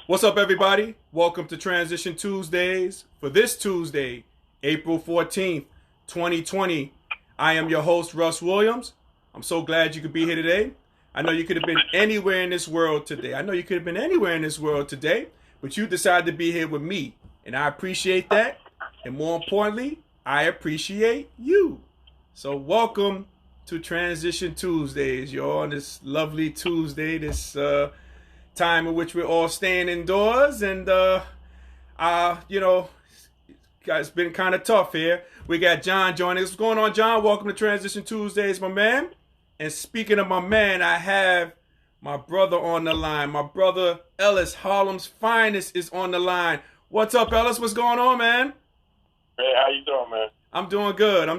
What's up, everybody? Welcome to Transition Tuesdays for this Tuesday, April 14th, 2020. I am your host, Russ Williams. I'm so glad you could be here today. I know you could have been anywhere in this world today. But you decided to be here with me. And I appreciate that. And more importantly, I appreciate you. So welcome to Transition Tuesdays. You're on this lovely Tuesday, this time in which we're all staying indoors, and it's been kind of tough here. We got John joining us. What's going on, John? Welcome to Transition Tuesdays, my man. And speaking of my man, I have my brother on the line. My brother Ellis, Harlem's finest, is on the line. What's up, Ellis? What's going on, man? Hey, how you doing, man? I'm doing good,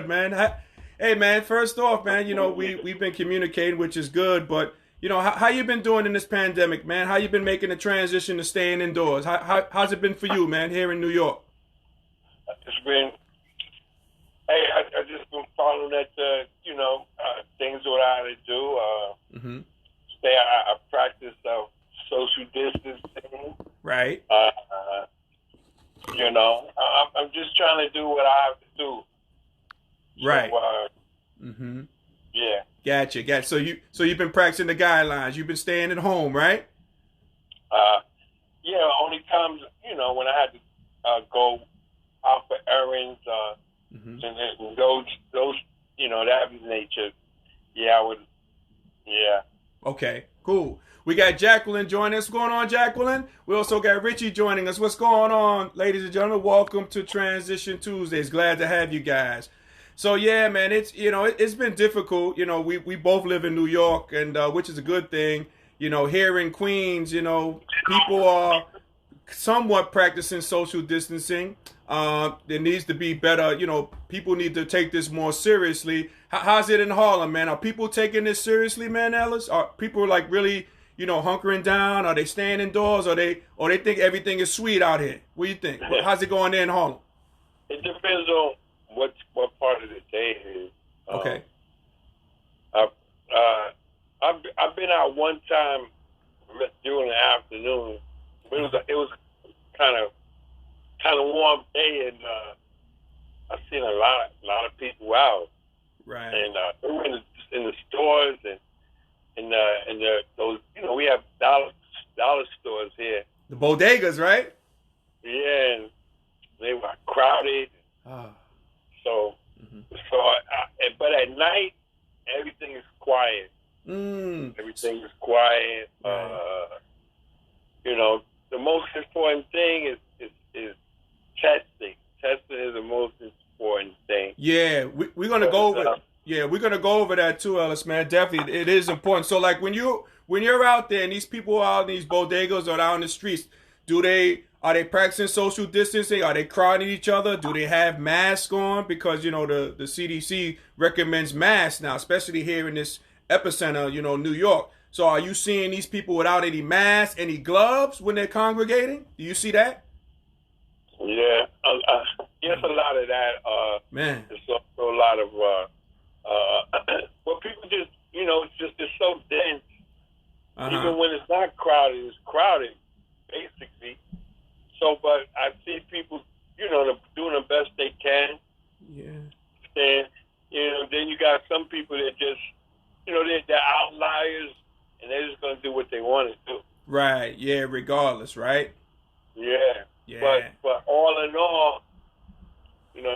man. Hey, man, first off, man, we've been communicating, which is good, but how you been doing in this pandemic, man? How you been making the transition to staying indoors? How's it been for you, man, here in New York? It's been, hey, I just been following that, things what I had to do. I practice social distancing. Right. I'm just trying to do what I have to do. Right. Yeah. Gotcha. So you've been practicing the guidelines. You've been staying at home, right? Yeah. Only times, when I had to go out for errands, and those, that nature. Yeah, I would. Yeah. Okay. Cool. We got Jacqueline joining us. What's going on, Jacqueline? We also got Richie joining us. What's going on, ladies and gentlemen? Welcome to Transition Tuesdays. Glad to have you guys. So yeah, man, it's been difficult. We both live in New York, and which is a good thing. Here in Queens, people are somewhat practicing social distancing. There needs to be better. People need to take this more seriously. How's it in Harlem, man? Are people taking this seriously, man, Ellis? Are people really, hunkering down? Are they staying indoors? Or they think everything is sweet out here? What do you think? How's it going there in Harlem? It depends on what part of the day it is. Okay. I've been out one time during the afternoon. It was kind of warm day, and I've seen a lot of people out. Right. And we were in the stores and those, we have dollar stores here. The bodegas, right? Yeah, and they were crowded. So, but at night, everything is quiet. Everything is quiet. Right. The most important thing is testing. Testing is the most important thing. Yeah, we're gonna go over. Yeah, we're gonna go over that too, Ellis, man. Definitely, it is important. So, like when you're out there and these people are out in these bodegas or out in the streets, are they practicing social distancing? Are they crowding each other? Do they have masks on? Because the CDC recommends masks now, especially here in this epicenter, New York. So are you seeing these people without any masks, any gloves when they're congregating? Do you see that? Yeah, yes, a lot of that. Man, there's also a lot of well, people just it's so dense. Even when it's not crowded, it's crowded basically. So, but I see people, doing the best they can. Yeah. And then you got some people that just, they're outliers, and they're just gonna do what they want to do. Right. Yeah. Regardless. Right. Yeah. Yeah. But all in all,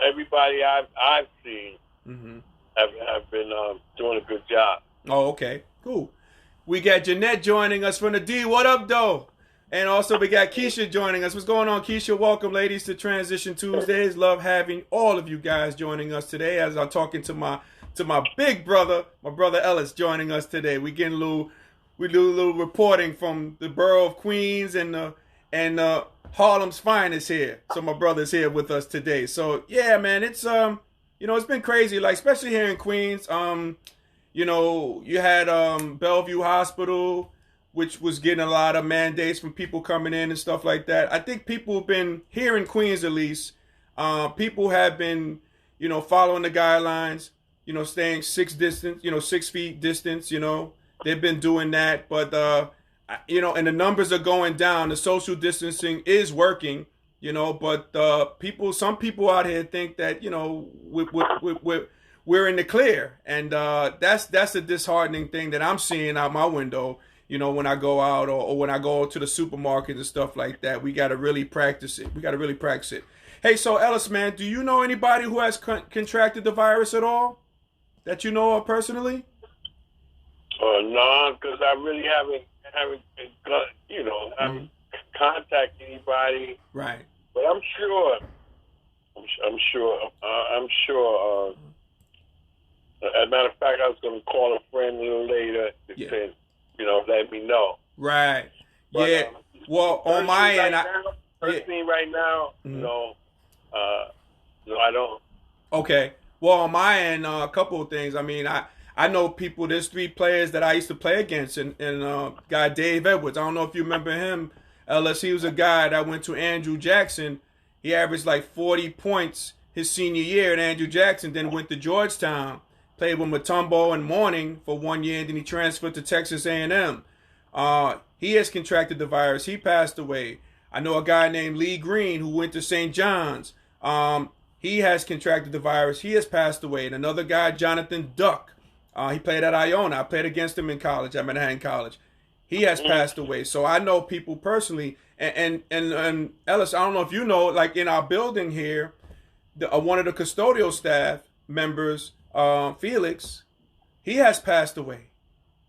everybody I've seen have been doing a good job. Oh, okay. Cool. We got Jeanette joining us from the D. What up, though? And also we got Keisha joining us. What's going on, Keisha? Welcome, ladies, to Transition Tuesdays. Love having all of you guys joining us today as I'm talking to my big brother, my brother Ellis, joining us today. We do a little reporting from the borough of Queens and Harlem's finest here. So my brother's here with us today. So yeah, man, it's it's been crazy, like especially here in Queens. You had Bellevue Hospital, which was getting a lot of mandates from people coming in and stuff like that. I think people have been, here in Queens at least, people have been, following the guidelines, staying 6 feet distance, they've been doing that. But and the numbers are going down. The social distancing is working, but some people out here think that, we're in the clear. And that's a disheartening thing that I'm seeing out my window, when I go out or when I go to the supermarket and stuff like that. We got to really practice it. Hey, so Ellis, man, do you know anybody who has contracted the virus at all that you know of personally? No, because I really haven't contacted anybody. Right. But I'm sure. As a matter of fact, I was going to call a friend a little later to let me know. Right. But, yeah. Well, on my end, right now, I don't. Okay. Well, on my end, a couple of things. I mean, I know people. There's 3 players that I used to play against, and guy Dave Edwards. I don't know if you remember him, unless he was a guy that went to Andrew Jackson. He averaged like 40 points his senior year at Andrew Jackson. Then went to Georgetown, played with Mutombo and Mourning for 1 year, and then he transferred to Texas A&M. He has contracted the virus. He passed away. I know a guy named Lee Green who went to St. John's. He has contracted the virus. He has passed away. And another guy, Jonathan Duck. He played at Iona. I played against him in college, at Manhattan College. He has passed away. So I know people personally. And Ellis, I don't know if you know, like in our building here, one of the custodial staff members, Felix, he has passed away.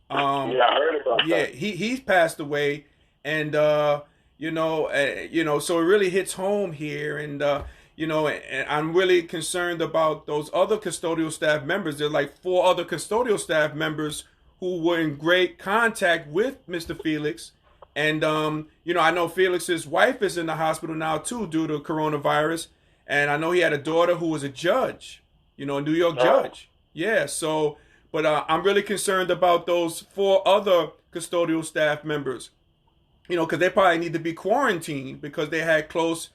I heard about that. Yeah, he's passed away. And, so it really hits home here. And, and I'm really concerned about those other custodial staff members. There are like 4 other custodial staff members who were in great contact with Mr. Felix. And, I know Felix's wife is in the hospital now, too, due to coronavirus. And I know he had a daughter who was a judge, a New York judge. Yeah, so, but I'm really concerned about those 4 other custodial staff members, because they probably need to be quarantined because they had close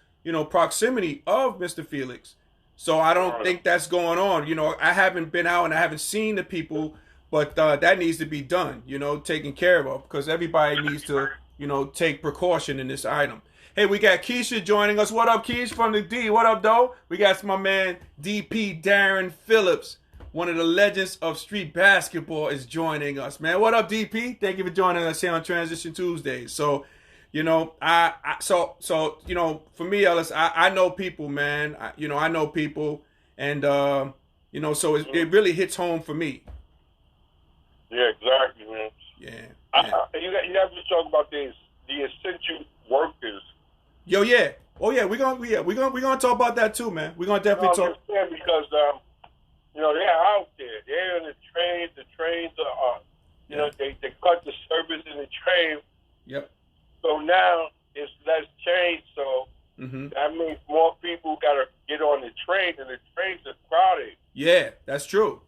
proximity of Mr. Felix. So I don't think that's going on. I haven't been out and I haven't seen the people, but that needs to be done, taken care of, because everybody needs to, take precaution in this item. Hey, we got Keisha joining us. What up, Keisha from the D? What up, though? We got my man, DP Darren Phillips, one of the legends of street basketball, is joining us, man. What up, DP? Thank you for joining us here on Transition Tuesdays. So, for me, Ellis, I know people, man. I know people, and so it really hits home for me. Yeah, exactly, man. Yeah. You have to talk about the essential workers. Yo, yeah. Oh, yeah. We're gonna talk about that too, man. We're gonna definitely talk. Because they're out there. They're in the trains. The trains are, they cut the service in the train. Yep. So now it's less change. So that means more people got to get on the train, and the trains are crowded. Yeah, that's true.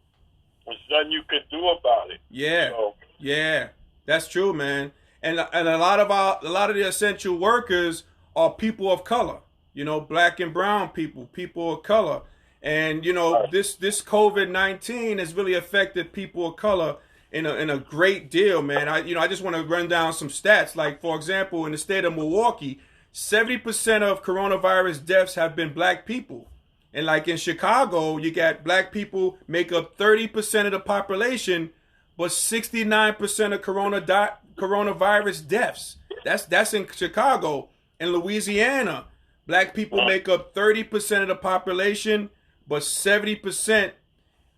There's nothing you can do about it. Yeah. Yeah, that's true, man. And a lot of the essential workers are people of color. Black and brown people of color. And this COVID-19 has really affected people of color in a great deal, man. I just want to run down some stats. Like, for example, in the state of Milwaukee, 70% of coronavirus deaths have been black people. And like in Chicago, you got black people make up 30% of the population, but 69% of coronavirus deaths. That's in Chicago. In Louisiana, black people make up 30% of the population, but 70%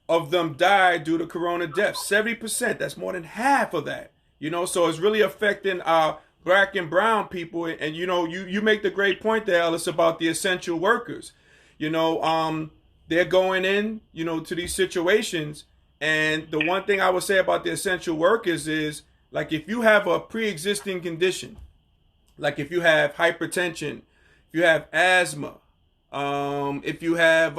of them died due to corona deaths. 70%, that's more than half of that. So it's really affecting our black and brown people. And you make the great point there, Ellis, about the essential workers. They're going in, to these situations. And the one thing I would say about the essential workers is, like, if you have a pre-existing condition, like if you have hypertension, if you have asthma, if you have,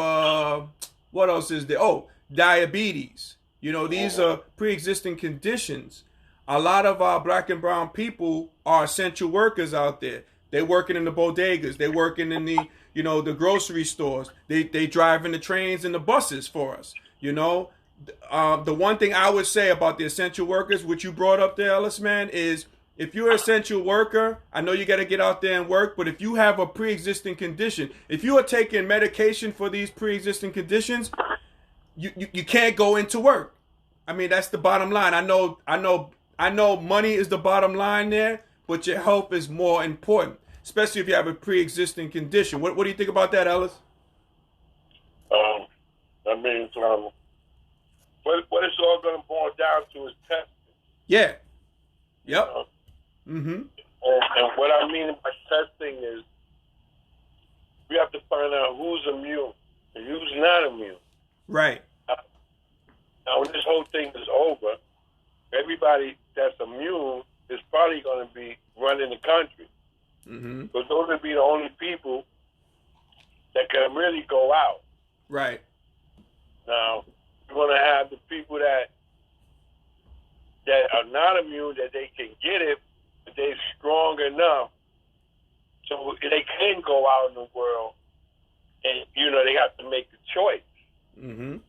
what else is there? Oh, diabetes. These are pre-existing conditions. A lot of our black and brown people are essential workers out there. They're working in the bodegas. They're working in the, the grocery stores. They driving the trains and the buses for us. The one thing I would say about the essential workers, which you brought up there, Ellis, man, is if you're an essential worker, I know you got to get out there and work, but if you have a pre-existing condition, if you are taking medication for these pre-existing conditions, you can't go into work. I mean, that's the bottom line. I know money is the bottom line there, but your health is more important, especially if you have a pre-existing condition. What do you think about that, Ellis? That means what it's all going to boil down to is testing. Yeah. Yep. And what I mean by testing is we have to find out who's immune and who's not immune. Right. Now, when this whole thing is over, everybody that's immune is probably going to be running the country. But those will be the only people that can really go out. Right. Now, you're going to have the people that are not immune, that they can get it, but they're strong enough so they can go out in the world, and, they have to make a choice. And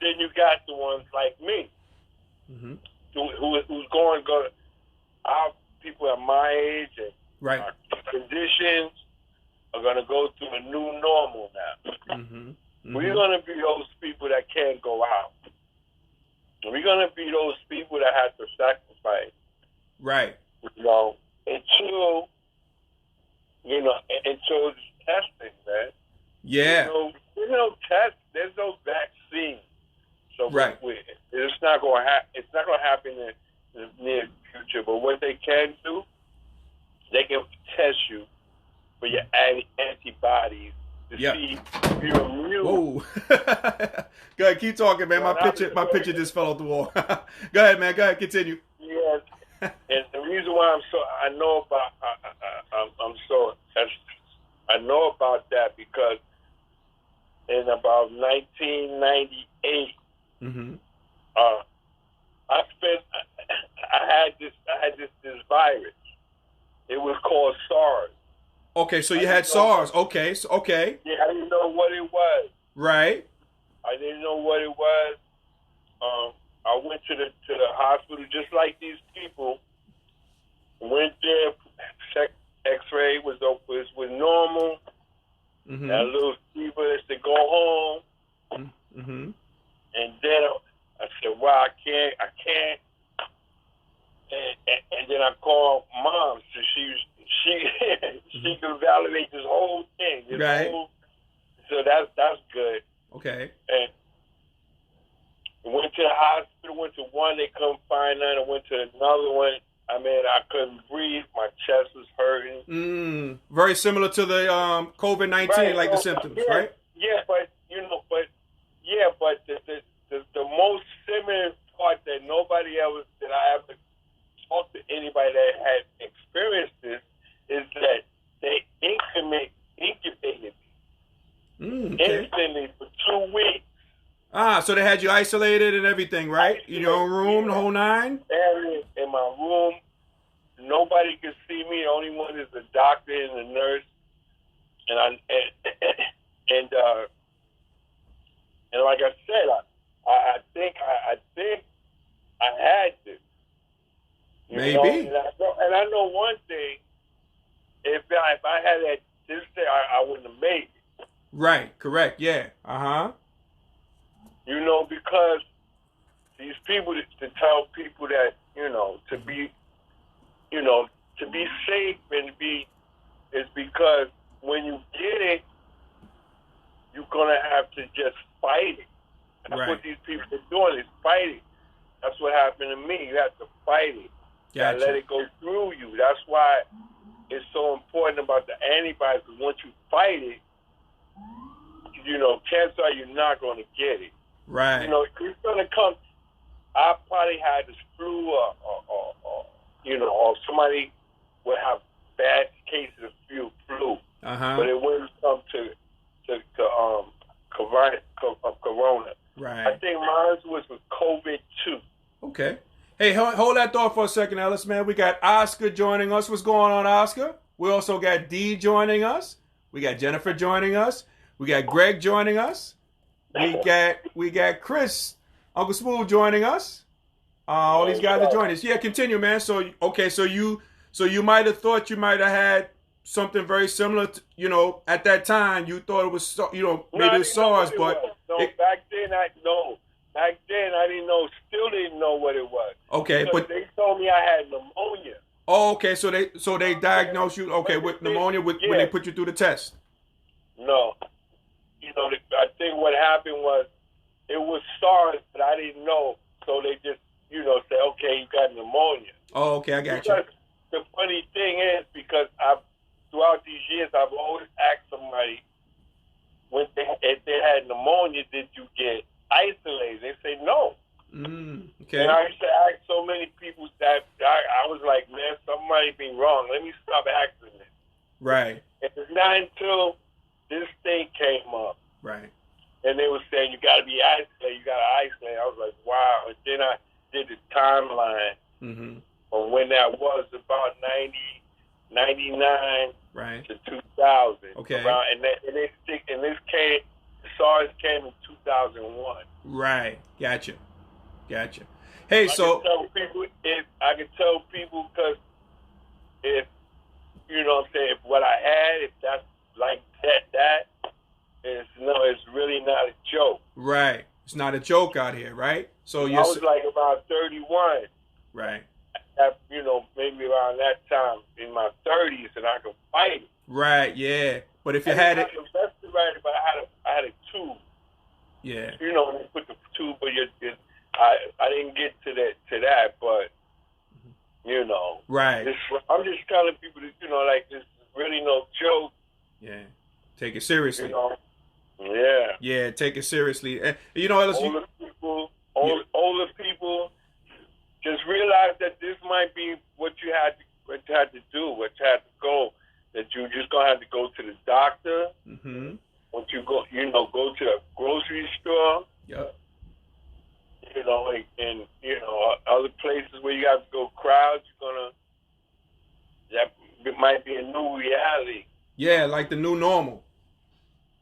then you got the ones like me, who's going to go. Our people at my age and right. our conditions are going to go through a new normal now. We're going to be those people that can't go out. We're going to be those people that have to sacrifice. Right. Until it's testing, man. Yeah. There's no test. There's no vaccine. So right. It's not going to happen in the near future. But what they can do, they can test you for your antibodies to see if you're immune. Whoa. Go ahead, keep talking, man. My picture just fell off the wall. Go ahead, man. Go ahead, continue. Yes. And the reason why I know about that because in about 1998, I had this virus. It was called SARS. Okay, so you had SARS. Okay. Yeah, I didn't know what it was. Right. I didn't know what it was. I went to the hospital just like these people. Went there, checked X-ray was normal. That little fever, they said go home. And then I said, "Wow, I can't." And then I called Mom, so she can validate this whole thing. Right. So that's good. Okay. And went to the hospital. Went to one, they couldn't find none. I went to another one. I mean, I couldn't breathe. My chest was hurting. Very similar to the COVID-19, right. like the symptoms, yeah, right? Yeah, but the most similar part that I ever talked to anybody that had experienced this is that they incubated instantly for 2 weeks. So they had you isolated and everything, right? In your own room, the whole nine? In my room. Nobody could see me. The only one is the doctor and the nurse. And like I said, I think I had this. Maybe. And I know one thing. If I had that this day, I wouldn't have made it. Right. Correct. Yeah. Because these people to tell people that to be safe and is because when you get it, you're gonna have to just fight it. That's what these people are doing, is fighting. That's what happened to me. You have to fight it. You gotta let it go through you. That's why it's so important about the antibodies, because once you fight it, chances are you're not going to get it. Right. It's going to come. I probably had this flu or somebody would have bad cases of flu. But it wouldn't come to corona. Right. I think mine was with COVID too. Okay. Hey, hold that thought for a second, Ellis, man. We got Oscar joining us. What's going on, Oscar? We also got Dee joining us. We got Jennifer joining us. We got Greg joining us. We got Chris, Uncle Smooth joining us. All these guys are joining us. Yeah, continue, man. So okay, so you might have thought you might have had something very similar to, at that time you thought it was, maybe it was SARS, but back then I didn't know, still didn't know what it was. Okay, because but they told me I had pneumonia. Oh, okay, so they diagnosed you with pneumonia when they put you through the test. No, I think what happened was it was SARS, but I didn't know, so they just say, okay, you got pneumonia. Oh, okay, I got you. The funny thing is, because throughout these years, I've always asked somebody if they had pneumonia, did you get isolated? They say no. Okay. And I used to ask so many people that I was like, man, somebody been wrong. Let me stop asking this. Right. And it's not until this thing came up. Right. And they were saying, you got to be isolated. You got to isolate. I was like, wow. And then I did the timeline on when that was, about 99 right. to 2000. Okay. SARS came in 2001. Right. Gotcha. Hey, so I can tell people because if what I'm saying, if what I had, if that's like that it's really not a joke. Right. It's not a joke out here, right? So I was like about 31. Right. Maybe around that time in my 30s, and I could fight it. Right. Yeah. But if you had it, but I had a tube. Yeah. When you put the tube, but I didn't get to that, but right. I'm just telling people that like this is really no joke. Yeah. Take it seriously. Yeah. Yeah. Take it seriously. And older people, just realize that this might be what you had to do, what you had to go. That you're just gonna have to go to the doctor. Once you go, go to the grocery store. Yep. And other places where you have to go crowds, that might be a new reality. Yeah, like the new normal.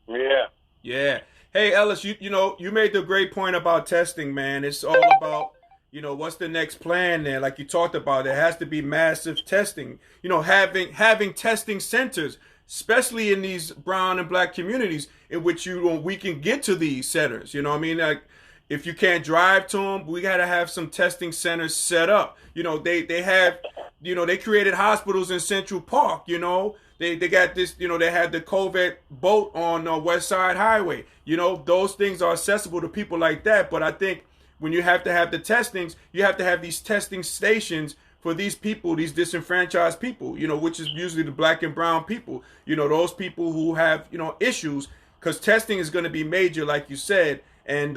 Yeah. Yeah. Hey, Ellis, you made the great point about testing, man. It's all about, what's the next plan there? Like you talked about, there has to be massive testing. Having testing centers, especially in these brown and black communities, in which we can get to these centers. You know what I mean? Like, if you can't drive to them, we got to have some testing centers set up. They have, they created hospitals in Central Park. They got this, they had the COVID boat on West Side Highway. Those things are accessible to people like that. But I think when you have to have the testings, you have to have these testing stations for these people, these disenfranchised people, which is usually the black and brown people, those people who have, issues, because testing is going to be major, like you said. And,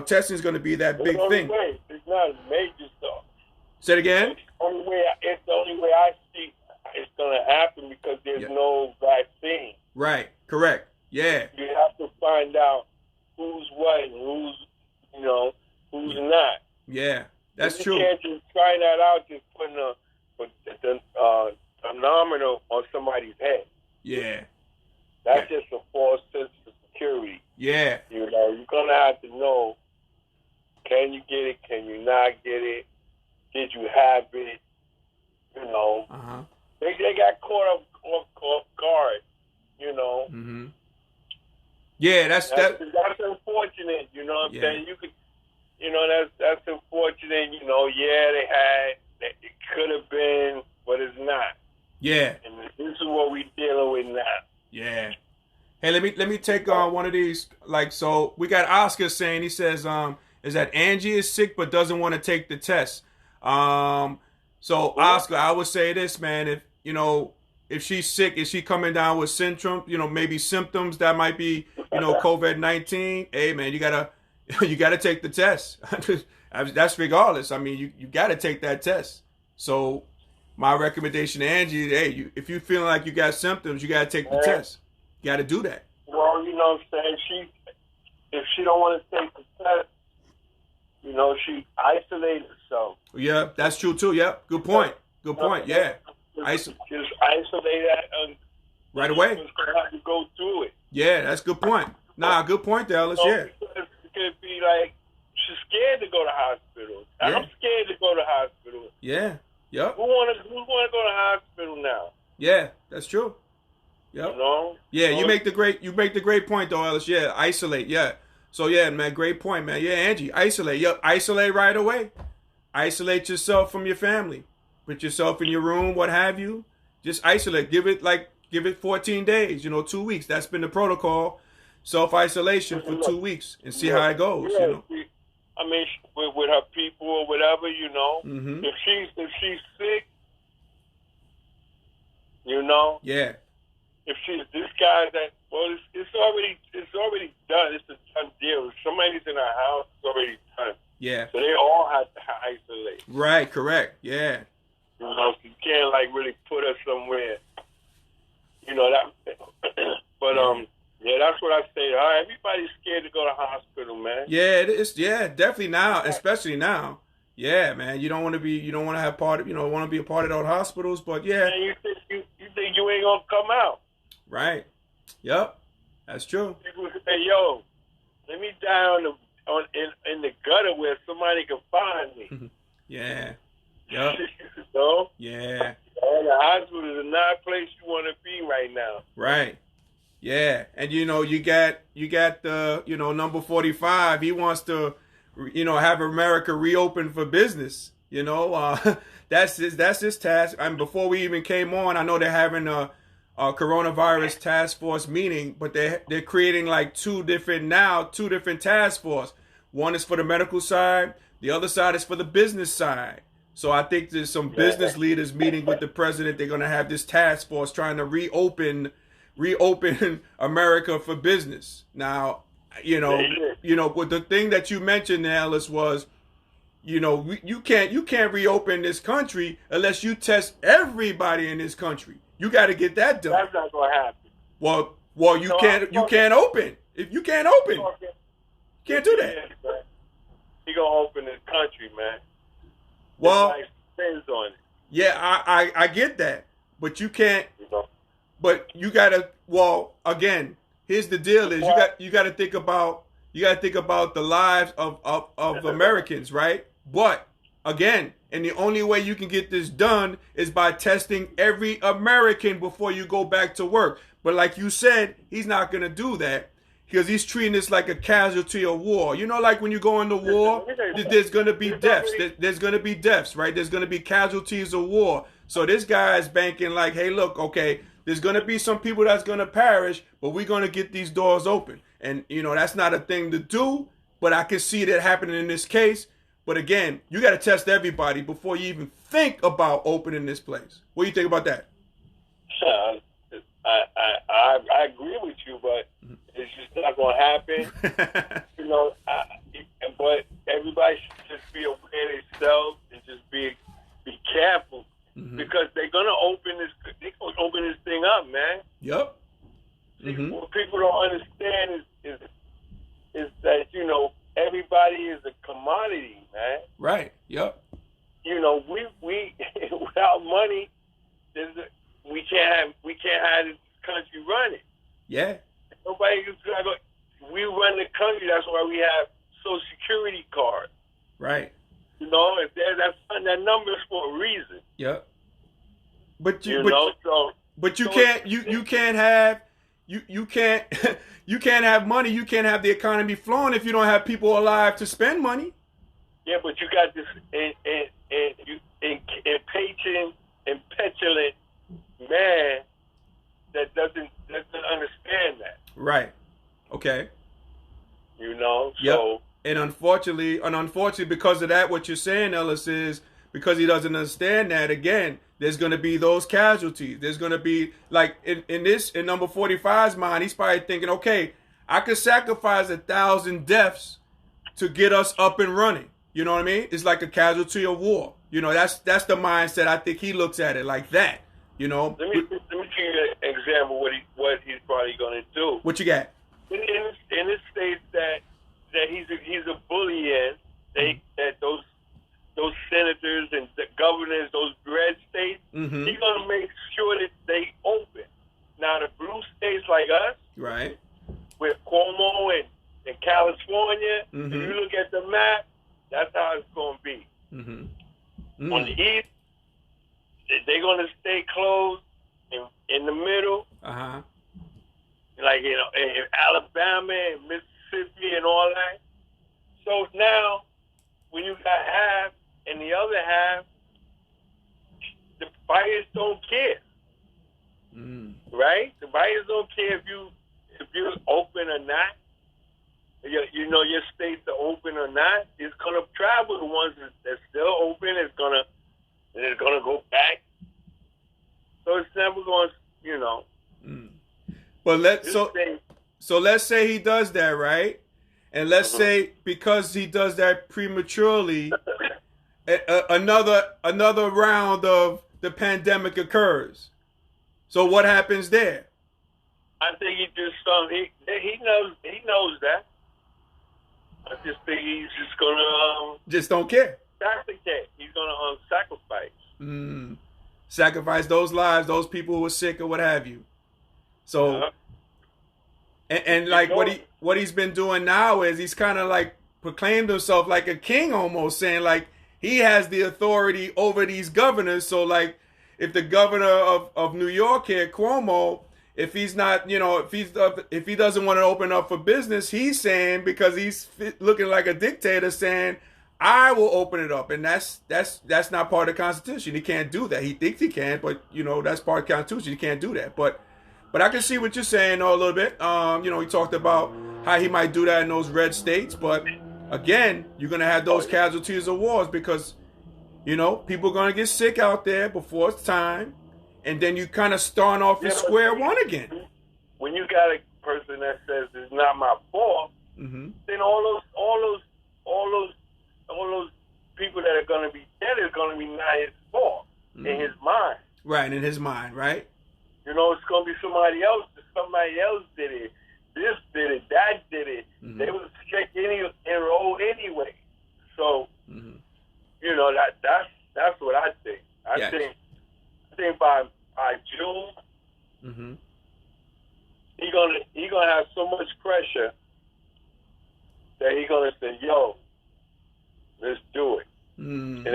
testing is going to be that big thing. It's not major stuff. Say it again? It's the only way I see it's going to happen because there's no vaccine. Right. Correct. Yeah. You have to find out who's what and who's not. Yeah. That's true. You can't just try that out, just putting a thermometer on somebody's head. Yeah. That's just a false sense of security. Yeah. You're going to have to know, can you get it? Can you not get it? Did you have it? They got caught off guard, Yeah, that's unfortunate, what I'm saying? You could, that's unfortunate, it could have been, but it's not. Yeah. And this is what we're dealing with now. Yeah. Hey, let me take one of these. Like, so we got Oscar saying, he says, is that Angie is sick but doesn't want to take the test. So Oscar, I would say this, man, if she's sick, is she coming down with symptoms, maybe symptoms that might be, COVID-19? Hey, man, you gotta take the test. That's regardless. I mean, you gotta take that test. So my recommendation to Angie, hey, if you feel like you got symptoms, you gotta take the test. You gotta do that. Well, what I'm saying, if she don't want to take the test, she isolated herself. Yeah, that's true too. Yeah, good point. Good point. Yeah, just isolate that right away. Just gonna have to go through it. Yeah, that's good point. Nah, good point, Dallas. Yeah. It could be like scared to go to hospitals. Yeah. I'm scared to go to hospital. Yeah. Yep. Who wanna go to hospital now? Yeah, that's true. Yep. You know? Yeah, you make the great point though, Ellis. Yeah, isolate. Yeah. So yeah, man, great point, man. Yeah, Angie, isolate. Yep, isolate right away. Isolate yourself from your family. Put yourself in your room, what have you. Just isolate. Give it 14 days, 2 weeks. That's been the protocol. Self-isolation for 2 weeks and see how it goes, I mean, with her people or whatever, Mm-hmm. If she's sick, Yeah. If she's this guy it's already done. It's a done deal. If somebody's in our house, it's already done. Yeah. So they all have to isolate. Right, correct. Yeah. So you can't really put her somewhere. That. But yeah, that's what I say. Everybody's scared to go to hospital, man. Yeah, it is. Yeah, definitely now, especially now. Yeah, man. You don't want to have part of, want to be a part of those hospitals, but yeah. And you think you ain't gonna come out? Right. Yep. That's true. People say, "Yo, let me die in the gutter where somebody can find me." Yeah. Yep. Yeah. And the hospital is not a place you want to be right now. Right. Yeah, and you got the number 45. He wants to, have America reopen for business. That's his task. And before we even came on, I know they're having a coronavirus task force meeting, but they're creating two different task force. One is for the medical side, the other side is for the business side. So I think there's some business leaders meeting with the president. They're gonna have this task force trying to reopen America for business. Now, with the thing that you mentioned, Alice, was, you can't reopen this country unless you test everybody in this country. You got to get that done. That's not gonna happen. Well, you can't open. If you can't open, you can't do that. He gonna open this country, man. Well, depends on it. Yeah, I get that, but you can't. But you gotta. Well, again, here's the deal: is you gotta think about the lives of Americans, right? But again, and the only way you can get this done is by testing every American before you go back to work. But like you said, he's not gonna do that because he's treating this like a casualty of war. Like when you go into war, there's gonna be deaths. There's gonna be deaths, right? There's gonna be casualties of war. So this guy is banking like, hey, look, okay. There's going to be some people that's going to perish, but we're going to get these doors open. And, that's not a thing to do, but I can see that happening in this case. But again, you got to test everybody before you even think about opening this place. What do you think about that? I agree with you, but it's just not going to happen. But everybody should just be aware of themselves and just be careful. Mm-hmm. Because they're gonna open this thing up, man. Yep. Mm-hmm. What people don't understand is that everybody is a commodity, man. Right. Yep. We without money, we can't have this country running. Yeah. Nobody is gonna go. We run the country. That's why we have Social Security cards. Right. That number is for a reason. Yep. But you can't have money. You can't have the economy flowing if you don't have people alive to spend money. Yeah, but you got this impatient and petulant man that doesn't understand that. Right. Okay. So. Yep. And unfortunately, because of that, what you're saying, Ellis, is because he doesn't understand that, again, there's going to be those casualties. There's going to be, like, in number 45's mind, he's probably thinking, okay, I could sacrifice 1,000 deaths to get us up and running. You know what I mean? It's like a casualty of war. That's the mindset. I think he looks at it like that. Let me give you an example what he's probably going to do. What you got? In the states that he's a bully in, that those senators and the governors, those red states, he's gonna make sure that they open. Now the blue states like us, right, with Cuomo and California, if you look at the map, they're gonna stay closed in the middle, like in Alabama and Mississippi and all that. So now, when you got half and the other half, the buyers don't care, right? The buyers don't care if you open or not. Your states are open or not. It's gonna travel. The ones that's still open, it's gonna go back. So it's never going. But let's say he does that, right? And let's say because he does that prematurely, another round of the pandemic occurs. So what happens there? I think he just he knows that. I just think he's just gonna just don't care. Sacrifice. He's gonna sacrifice. Sacrifice those lives, those people who are sick or what have you. So, and like what he's been doing now is he's kind of like proclaimed himself like a king almost, saying like he has the authority over these governors. So like if the governor of New York here, Cuomo, if he's not, if he doesn't want to open up for business, he's saying, because he's looking like a dictator, saying, I will open it up. And that's not part of the Constitution. He can't do that. He thinks he can, but that's part of the Constitution. He can't do that. But I can see what you're saying a little bit. He talked about how he might do that in those red states, but again, you're gonna have those casualties of wars because people are gonna get sick out there before it's time. And then you kind of start off at square one again. When you got a person that says it's not my fault, then all those people that are going to be dead is going to be not his fault in his mind. Right, in his mind, right? It's going to be somebody else. Somebody else did it. This did it. That did it. They was check enroll anyway. So, that's what I think. I think by June, he gonna have so much pressure that he gonna say, "Yo, let's do it." And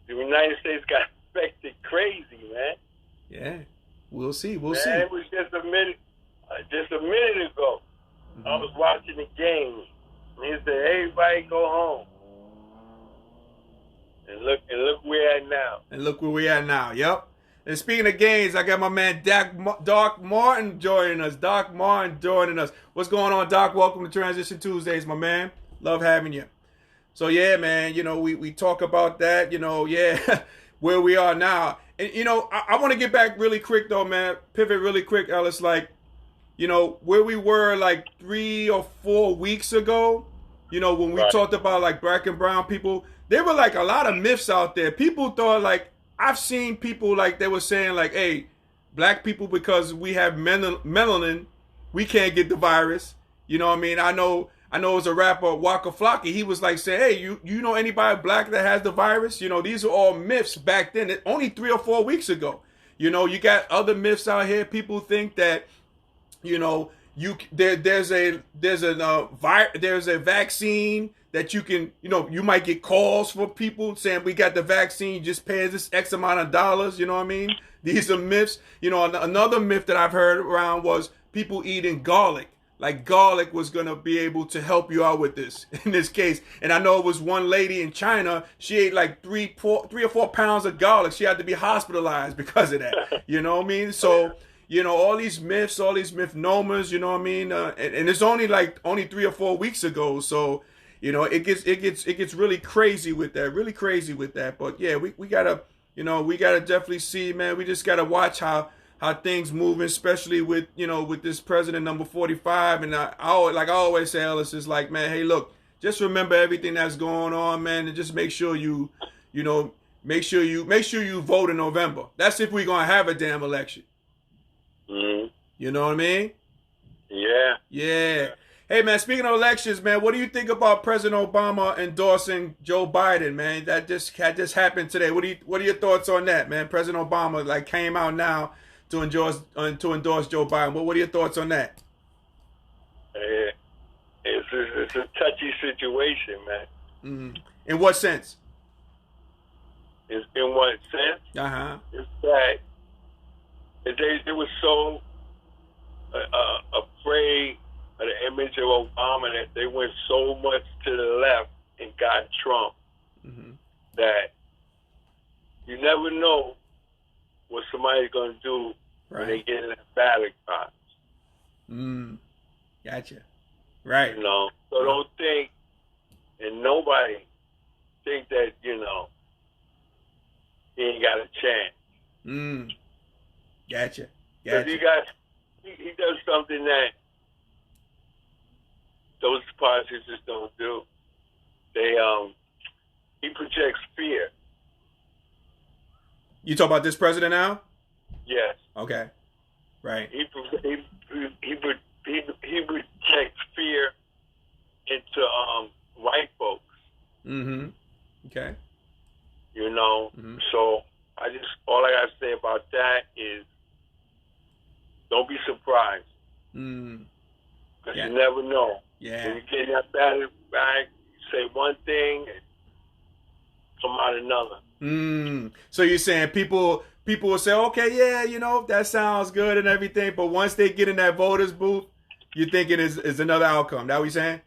the United States got affected crazy, man. Yeah, we'll see. We'll see. It was just a minute ago. I was watching the game, and he said, "Everybody go home." And look where we're at now. Yep. And speaking of games, I got my man Doc Martin joining us. What's going on, Doc? Welcome to Transition Tuesdays, my man. Love having you. So yeah, man, we talk about that, where we are now. And I want to get back really quick though, man. Pivot really quick, Ellis. Like, where we were like 3 or 4 weeks ago, when we talked about like black and brown people. There were like a lot of myths out there. People thought like, I've seen people like they were saying like, hey, black people, because we have melanin, we can't get the virus. You know what I mean? I know it was a rapper, Waka Flocka. He was like saying, hey, you know anybody black that has the virus? These are all myths back then, only 3 or 4 weeks ago. You got other myths out here. People think that, there's a vaccine that you can, you might get calls from people saying we got the vaccine, you just pay this X amount of dollars, you know what I mean? These are myths. Another myth that I've heard around was people eating garlic. Like garlic was going to be able to help you out with this, in this case. And I know it was one lady in China, she ate like 3 or 4 pounds of garlic. She had to be hospitalized because of that. You know what I mean? So, all these myths, all these mythnomers, you know what I mean? And it's only 3 or 4 weeks ago. So, it gets really crazy with that. But yeah, we gotta definitely see, man. We just gotta watch how things moving, especially with this president number 45. And I always say, Ellis, is like, man, hey, look, just remember everything that's going on, man, and just make sure you vote in November. That's if we're gonna have a damn election. You know what I mean? Yeah. Hey, man, speaking of elections, man, what do you think about President Obama endorsing Joe Biden, man? That just happened today. What are your thoughts on that, man? President Obama came out now to endorse Joe Biden. What are your thoughts on that? It's a touchy situation, man. In what sense? is in one sense. Is that they were so afraid of the image of Obama that they went so much to the left and got Trump that you never know what somebody's going to do when they get in that ballot box. Gotcha. Right. You know, so don't think, and nobody think that, you know, he ain't got a chance. Gotcha. Because he does something that those politicians don't do. He projects fear. You talk about this president now? Yes. Okay. Right. He projects fear into white folks. Okay. You know, so all I gotta say about that is, don't be surprised. Because you never know. Yeah. When you get in that ballot bag, you say one thing and come out another. So you're saying people will say, okay, yeah, you know, that sounds good and everything, but once they get in that voters booth, you think it is another outcome. That what you're saying?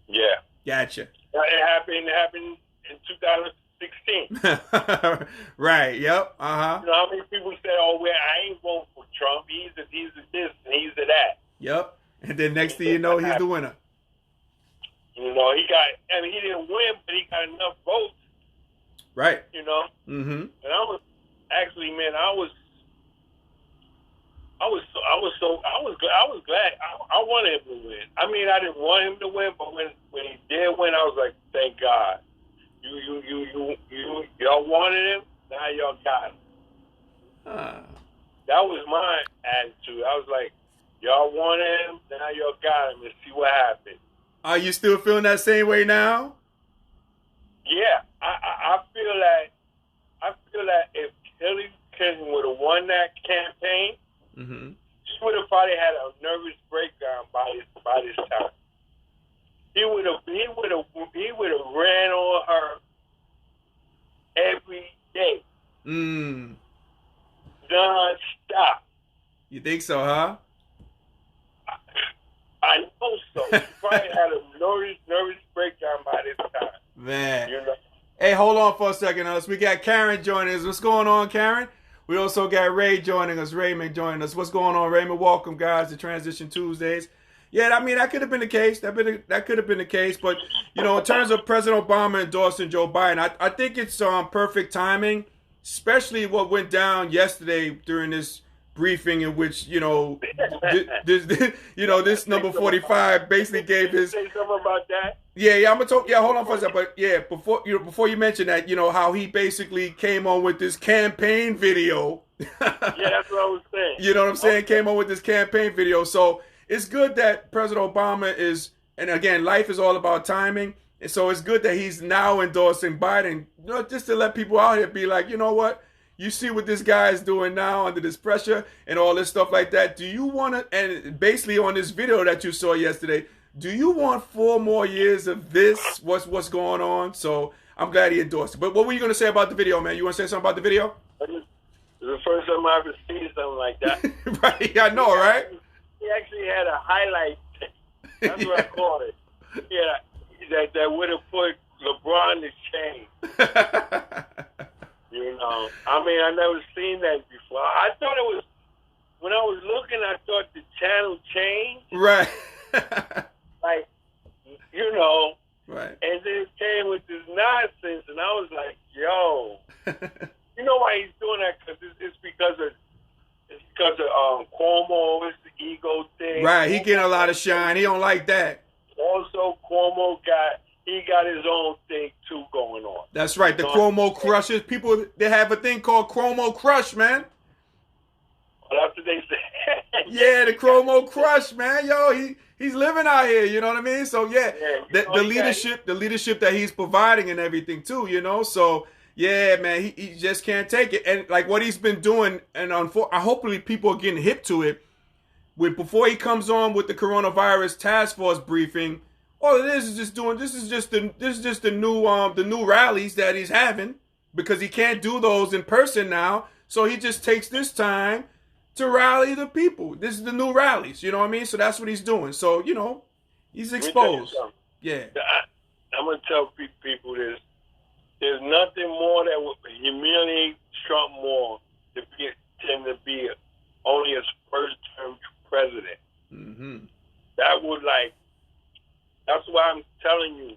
Yeah. Gotcha. It happened in 2016. Right. Yep. You know how many people said, "Oh, well, I ain't voting for Trump. He's a this and he's a that." Yep. And then next thing you know, he's the winner. You know, he didn't win, but he got enough votes. Right. You know. And I was actually, man, I was glad. I wanted him to win. I mean, I didn't want him to win, but when he did win, I was like, thank God. Y'all wanted him, now y'all got him. That was my attitude. I was like, y'all wanted him, now y'all got him, and see what happened. Are you still feeling that same way now? Yeah, I feel that if Hillary Clinton would have won that campaign, she would have probably had a nervous breakdown by this time. He would have ran on her every day, non-stop. You think so, huh? I know so. She probably had a nervous breakdown by this time. Man. You know? Hey, hold on for a second, us. We got Karen joining us. What's going on, Karen? We also got Ray joining us, Raymond joining us. What's going on, Raymond? Welcome, guys, to Transition Tuesdays. Yeah, I mean, that could have been the case. That could have been the case. But, you know, in terms of President Obama endorsing Joe Biden, I think it's perfect timing, especially what went down yesterday during this briefing in which, you know, this number 45 basically gave his... Say something about that? Yeah, I'm gonna talk. Yeah, hold on for a second. But yeah, before you mention that, you know how he basically came on with this campaign video. Yeah, that's what I was saying. You know what I'm saying? Came on with this campaign video. So it's good that President Obama is, and again, life is all about timing. And so it's good that he's now endorsing Biden, you know, just to let people out here be like, you know what? You see what this guy is doing now under this pressure and all this stuff like that. Do you want to, and basically on this video that you saw yesterday, do you want 4 more years of this? What's going on? So I'm glad he endorsed it. But what were you going to say about the video, man? You want to say something about the video? It's the first time I ever seen something like that. Right, yeah, I know, right? He actually had a highlight. That's what I call it. Yeah, that would have put LeBron to shame. You know, I mean, I never seen that before. I thought it was, when I was looking, I thought the channel changed. Right. Like, you know. Right. And then it came with this nonsense, and I was like, yo. You know why he's doing that? Because it's because of Cuomo. It's the ego thing. Right. He getting a lot of shine. He don't like that. Also, Cuomo got his own thing too going on. That's right. The Cuomo crushes. People, they have a thing called Cuomo Crush, man. Well, that's what they say. Yeah, the Cuomo Crush, man. Yo, he's living out here. You know what I mean? So yeah, the leadership that he's providing and everything too. You know, so yeah, man, he just can't take it. And like what he's been doing, and hopefully people are getting hip to it. Before he comes on with the coronavirus task force briefing, All it is just doing. This is just the new rallies that he's having because he can't do those in person now. So he just takes this time to rally the people. This is the new rallies. You know what I mean? So that's what he's doing. So he's exposed. Yeah. I'm gonna tell people this. There's nothing more that would humiliate Trump more than to be only his first term president. Mm-hmm. That would that's why I'm telling you,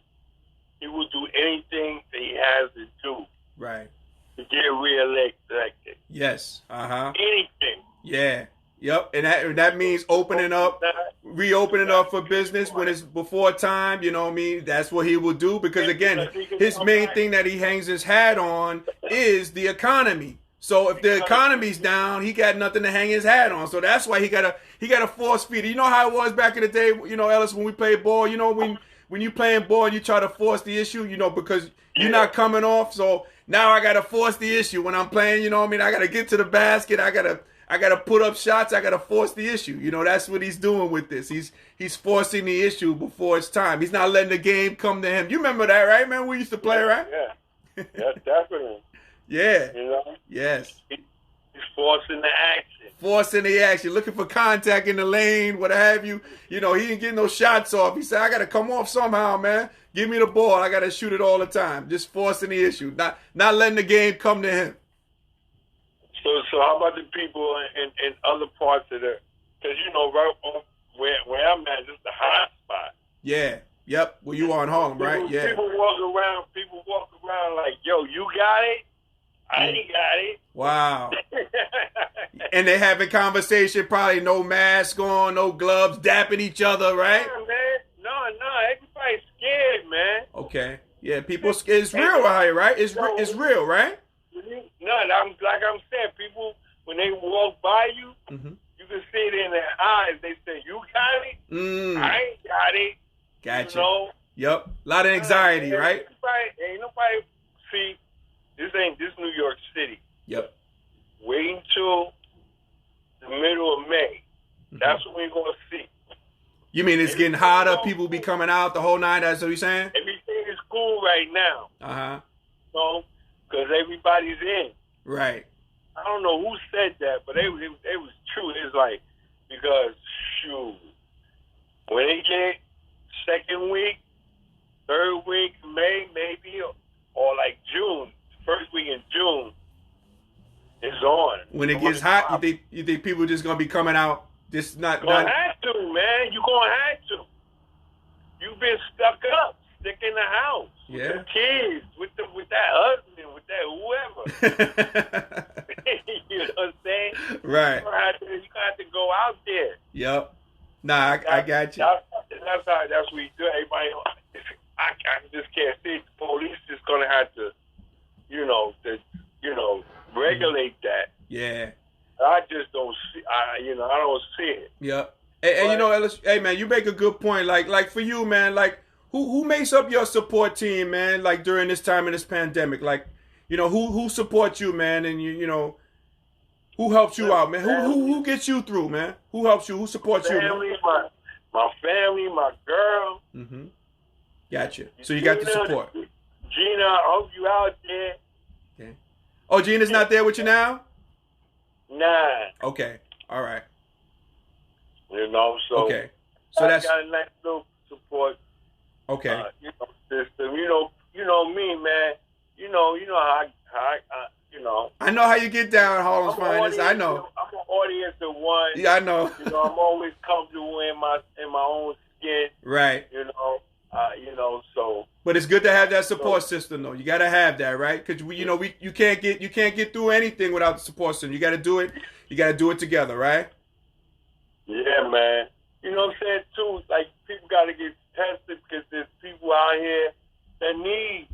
he will do anything that he has to do. Right. To get reelected. Yes. Anything. Yeah. Yep. And that means reopening up for business when it's before time. You know what I mean? That's what he will do because again, his main thing that he hangs his hat on is the economy. So if the economy's down, he got nothing to hang his hat on. So that's why he got a force feed. You know how it was back in the day, Ellis, when we played ball, when you playing ball and you try to force the issue, because you're not coming off. So now I got to force the issue when I'm playing, you know what I mean? I got to get to the basket. I got to put up shots. I got to force the issue. That's what he's doing with this. He's forcing the issue before it's time. He's not letting the game come to him. You remember that, right, man? We used to play, right? Yeah. That's definitely. Yeah. Yes. He's forcing the action. Forcing the action. Looking for contact in the lane, what have you. He ain't getting no shots off. He said, I got to come off somehow, man. Give me the ball. I got to shoot it all the time. Just forcing the issue. Not letting the game come to him. So how about the people in other parts of the, because right where I'm at, it's the hot spot. Yeah. Yep. Well, you on Harlem, right? Yeah. People walk around like, yo, you got it? I ain't got it. Wow. And they having conversation, probably no mask on, no gloves, dapping each other, right? Yeah, man. No, everybody's scared, man. Okay. Yeah, people scared. It's real out here, right? It's real, right? No, I'm saying, people, when they walk by you, you can see it in their eyes. They say, you got it? I ain't got it. Gotcha. Yep. A lot of anxiety, right? Ain't nobody, see, this New York City. Yep. Wait until the middle of May. That's when we're going to see. You mean it's getting hotter, people be coming out the whole night, that's what you're saying? Everything is cool right now. Because everybody's in. Right. I don't know who said that, but it was true. It's like, because, shoot, when they get second week, third week, May, maybe, or like June, first week in June, it's on. When it gets hot, you think people just gonna be coming out? Just not. Gonna have to, man. You gonna have to. You've been stuck in the house with the kids, with that husband, with that whoever. You know what I'm saying? Right. You're gonna have to go out there. Yep. Nah, I got you. That's what we do. Everybody, I just can't see it. The police is gonna have to, regulate that. Yeah. I just don't see. I don't see it. Yep. And Ellis, hey man, you make a good point. Like for you, man. Like who makes up your support team, man? Like during this time in this pandemic, like who supports you, man? And who helps you out, man? Who gets you through, man? Who helps you? Who supports you? Man? My family, my girl. Mm-hmm. Gotcha. So you got the support. Gina, I hope you out there. Okay. Oh, Gina's not there with you now? Nah. Okay. All right. So okay. So I that's got a nice little support. Okay. System. You know me, man. You know how I know how you get down, Harlem's Finest. I know. I'm an audience of one. Yeah, I know. I'm always comfortable in my own skin. Right. So. But it's good to have that support system, though. You got to have that, right? Because you can't get through anything without the support system. You got to do it. You got to do it together, right? Yeah, man. You know what I'm saying too? Like people got to get tested because there's people out here that need.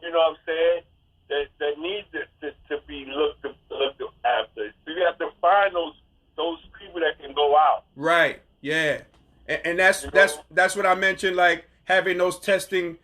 You know what I'm saying? That need to be looked after. So you have to find those people that can go out. Right. Yeah. And that's what I mentioned. Like having those testing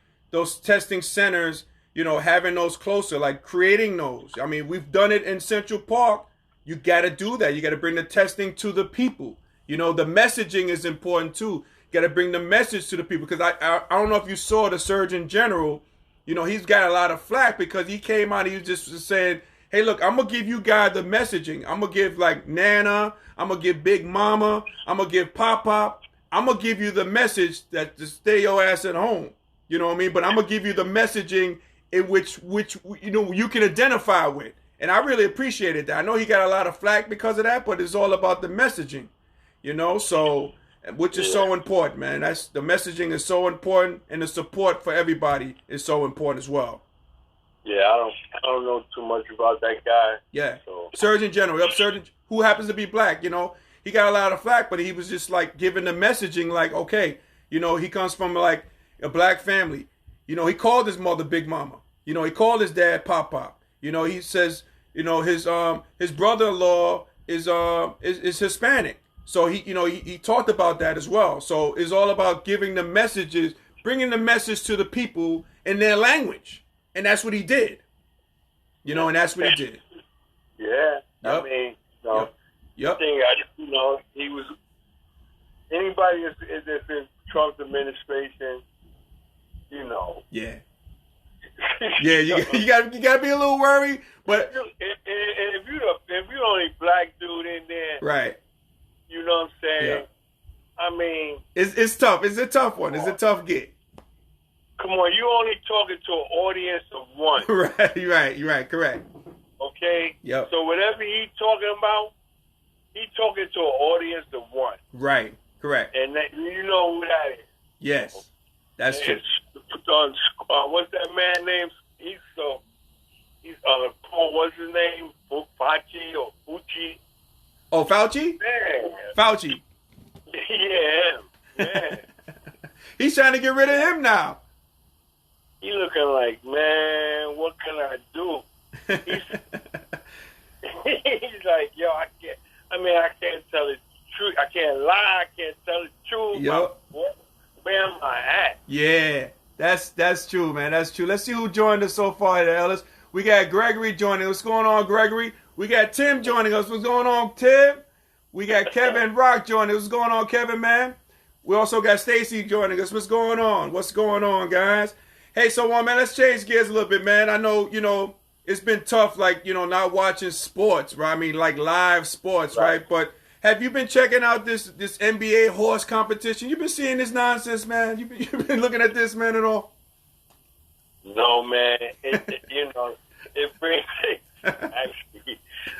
centers. Having those closer, like creating those. I mean, we've done it in Central Park. You got to do that. You got to bring the testing to the people. The messaging is important too. got to bring the message to the people. Because I don't know if you saw the Surgeon General. You know, he's got a lot of flack because he came out and he was just saying, hey, look, I'm going to give you guys the messaging. I'm going to give like Nana. I'm going to give Big Mama. I'm going to give Pop Pop. I'm going to give you the message that to stay your ass at home. You know what I mean? But I'm going to give you the messaging in which you know you can identify with. And I really appreciated that. I know he got a lot of flack because of that, but it's all about the messaging. You know, so which is so important, man. That's the messaging is so important, and the support for everybody is so important as well. Yeah, I don't know too much about that guy. Yeah, so. Surgeon General, Surgeon who happens to be black. You know, he got a lot of flack, but he was just like giving the messaging, like, okay, you know, he comes from like a black family. You know, he called his mother Big Mama. You know, he called his dad Pop Pop. You know, he says, you know, his brother-in-law is Hispanic. So he talked about that as well. So it's all about giving the messages, bringing the message to the people in their language, and that's what he did. You know, and that's what he did. Yeah, yep. I mean, no, yep. You know, he was anybody that's in Trump's administration. You know. Yeah. Yeah, you got to be a little worried, but if you're the only black dude in there, right? You know what I'm saying? Yeah. I mean, it's tough. It's a tough one. It's a tough gig. Come on, you only talking to an audience of one. right, correct. Okay. Yep. So whatever he talking about, he talking to an audience of one. Right, correct. And that, you know who that is. Yes, that's true. What's that man name? He's Paul. What's his name? Fauci or Fucci? Oh, Fauci? Man. Fauci. Yeah. He's trying to get rid of him now. He looking like, man, what can I do? He's like, yo, I can't tell the truth. I can't lie. I can't tell the truth. Yep. Where am I at? Yeah, that's true, man. That's true. Let's see who joined us so far, Ellis. We got Gregory joining us. What's going on, Gregory? We got Tim joining us. What's going on, Tim? We got Kevin Rock joining us. What's going on, Kevin, man? We also got Stacy joining us. What's going on? What's going on, guys? Hey, so man, let's change gears a little bit, man. I know, you know, it's been tough, like, you know, not watching sports, right? I mean, like live sports, right? But have you been checking out this NBA horse competition? You've been seeing this nonsense, man? You've been looking at this, man, at all? No, man. You know, it brings... Actually,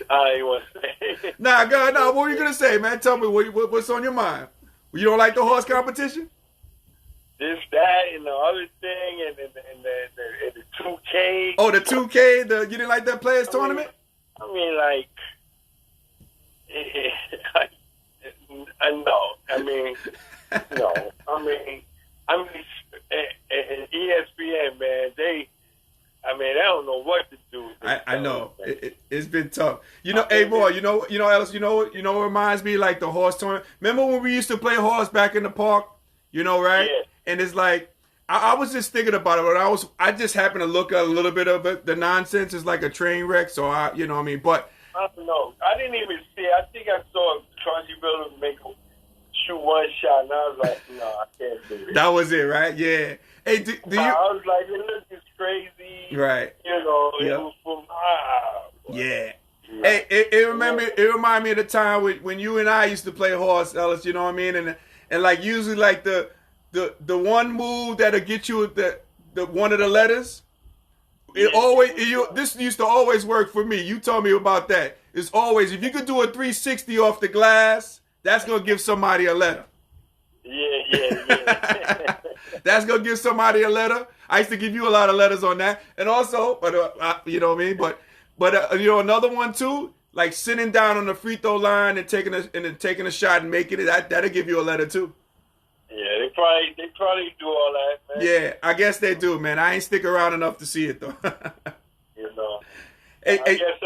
I ain't want to say. Nah, God, no. What were you going to say, man? Tell me what's on your mind. You don't like the horse competition? This, that, and the other thing, and the 2K. Oh, the 2K? You didn't like that Players Tournament? I mean, like, no. I mean, ESPN, man, they don't know what to do. I know. It's been tough. You know, hey, boy, you know, Ellis, you know what reminds me, like the horse tournament? Remember when we used to play horse back in the park? You know, right? Yeah. And it's like, I was just thinking about it, but I just happened to look at a little bit of it. The nonsense is like a train wreck, so you know what I mean? But I don't know. I didn't even see it. I think I saw Chauncey Billups shoot one shot, and I was like, no, I can't do it. That was it, right? Yeah. Hey, do you... I was like, it looks crazy. Right. You know, yep. It was from... Yeah. Hey, it reminded me of the time when you and I used to play horse, Ellis, you know what I mean? And like usually like the one move that'll get you the one of the letters, this used to always work for me. You told me about that. It's always, if you could do a 360 off the glass, that's going to give somebody a letter. Yeah. That's going to give somebody a letter. I used to give you a lot of letters on that. And also, but you know what I mean? But you know, another one too, like sitting down on the free throw line and taking a shot and making it, that'll give you a letter too. Yeah, they probably do all that, man. Yeah, I guess they do, man. I ain't stick around enough to see it though. You know. I guess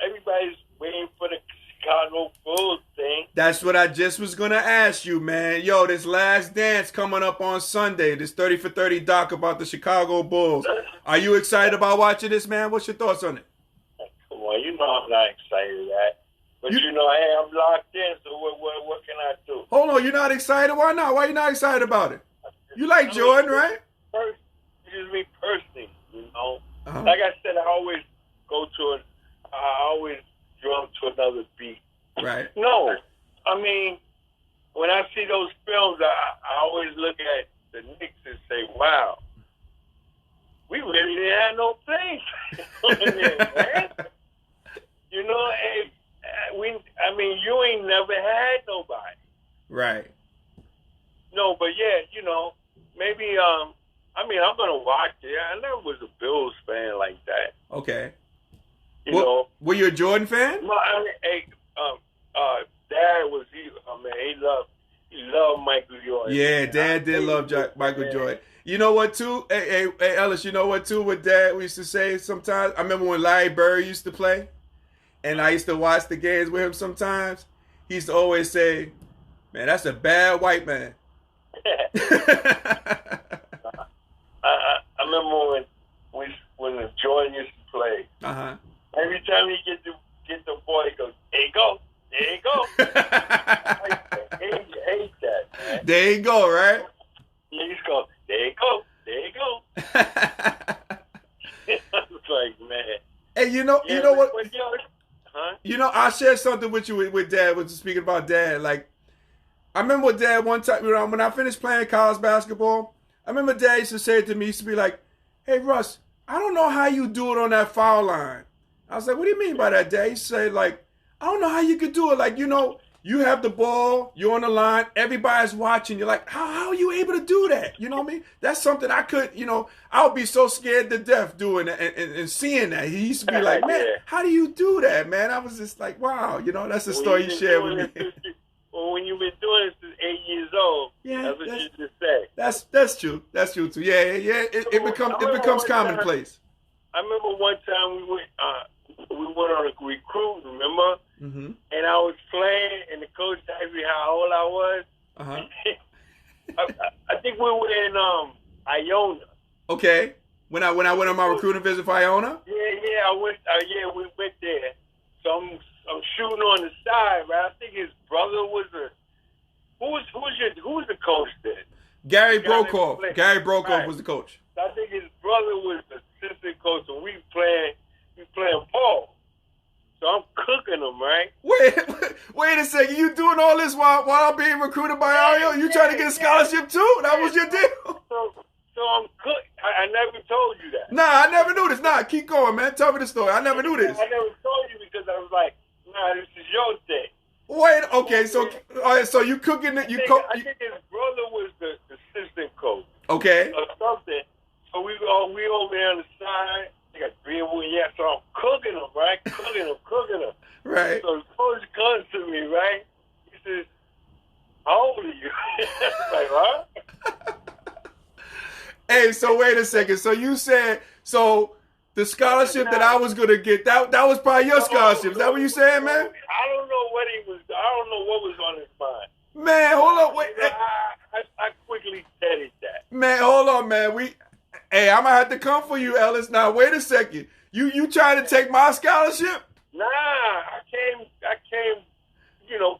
everybody's waiting for the Chicago Bulls thing. That's what I just was gonna ask you, man. Yo, this Last Dance coming up on Sunday. This 30 for 30 doc about the Chicago Bulls. Are you excited about watching this, man? What's your thoughts on it? Come on, you know I'm not excited at. But hey, I'm locked in. So what can I do? Hold on, you're not excited? Why not? Why you not excited about it? You like Jordan, right? Just me personally, Like I said, I always drum to another beat. Right. No, I mean, when I see those films, I always look at the Knicks and say, wow, we really didn't have no things on there, man. You ain't never had nobody. Right. No, but yeah, maybe, I'm going to watch it. I never was a Bills fan like that. Okay. Were you a Jordan fan? No, Dad was, he loved Michael Jordan. Yeah, Dad did love Michael Jordan. You know what, too? Hey, Ellis, you know what, too, what Dad used to say sometimes? I remember when Larry Bird used to play, and I used to watch the games with him sometimes. He used to always say, man, that's a bad white man. I remember when Jordan used to play. Uh-huh. Every time he get the ball, he goes, there you go. There you go. I hate that, man. There you go, right? Yeah, he's going, there you go. There you go. I was like, man. Hey, you know what? Huh? I shared something with you with Dad, when speaking about Dad. Like, I remember with Dad one time, when I finished playing college basketball, I remember Dad used to say to me, he used to be like, hey, Russ, I don't know how you do it on that foul line. I was like, what do you mean by that, Dad? He said, like, I don't know how you could do it. Like, you have the ball, you're on the line, everybody's watching. You're like, how are you able to do that? You know what I mean? That's something I could, I would be so scared to death doing that and seeing that. He used to be like, man, how do you do that, man? I was just like, wow, that's the story you shared with me. Well, when you've been doing it since 8 years old, that's what you just say. That's true. That's true too. Yeah. It becomes commonplace. I remember one time we went on a recruit, remember? Mm-hmm. And I was playing, and the coach asked me how old I was. Uh-huh. I think we were in Iona. Okay. When I went on my recruiting visit for Iona. Yeah, I went. We went there. So I'm shooting on the side, right? I think his brother was who was the coach then? Gary Brokaw. Gary Brokaw was the coach. I think his brother was the assistant coach, and we playing Paul. So I'm cooking him, right? Wait a second. You doing all this while I'm being recruited by Iona? You trying to get a scholarship too? That was your deal. So I'm cooking. I never told you that. Nah, I never knew this. Nah, keep going, man. Tell me the story. I never knew this. I never told you because I was like, nah, this is your thing. Wait, okay, so all right, so you cooking it? I think his brother was the assistant coach. Okay. Or something. So we over there on the side. They got 3 and 1. Yeah, so I'm cooking him, right? Cooking him. Right. So the coach comes to me, right? He says, "How old are you?" I'm like, huh? Hey, so wait a second. So you said the scholarship that I was gonna get that was probably your scholarship. Is that what you saying, man? I don't know what was on his mind. Man, hold on, wait. I quickly said that. Man, hold on, man. Hey, I'm gonna have to come for you, Ellis. Now, wait a second. You trying to take my scholarship? Nah, I came.